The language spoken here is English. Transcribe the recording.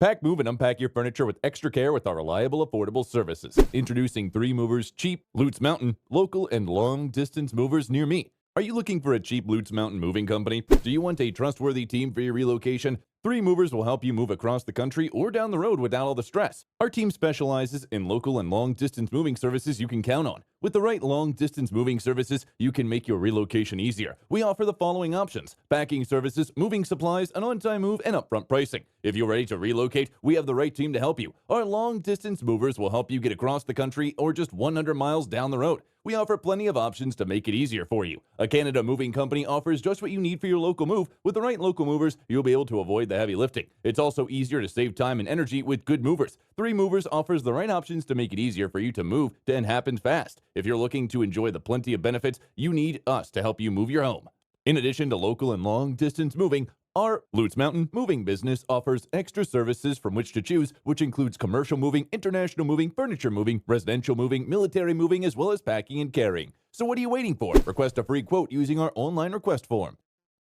Pack, move, and unpack your furniture with extra care with our reliable, affordable services. Introducing 3 movers, cheap, Lutes Mountain, local, and long-distance movers near me. Are you looking for a cheap Lutes Mountain moving company? Do you want a trustworthy team for your relocation? 3 movers will help you move across the country or down the road without all the stress. Our team specializes in local and long-distance moving services you can count on. With the right long-distance moving services, you can make your relocation easier. We offer the following options: packing services, moving supplies, an on-time move, and upfront pricing. If you're ready to relocate, we have the right team to help you. Our long-distance movers will help you get across the country or just 100 miles down the road. We offer plenty of options to make it easier for you. A Canada moving company offers just what you need for your local move. With the right local movers, you'll be able to avoid the heavy lifting. It's also easier to save time and energy with good movers. 3 Movers offers the right options to make it easier for you to move and happen fast. If you're looking to enjoy the plenty of benefits, you need us to help you move your home. In addition to local and long-distance moving, our Lutes Mountain moving business offers extra services from which to choose, which includes commercial moving, international moving, furniture moving, residential moving, military moving, as well as packing and carrying. So what are you waiting for? Request a free quote using our online request form.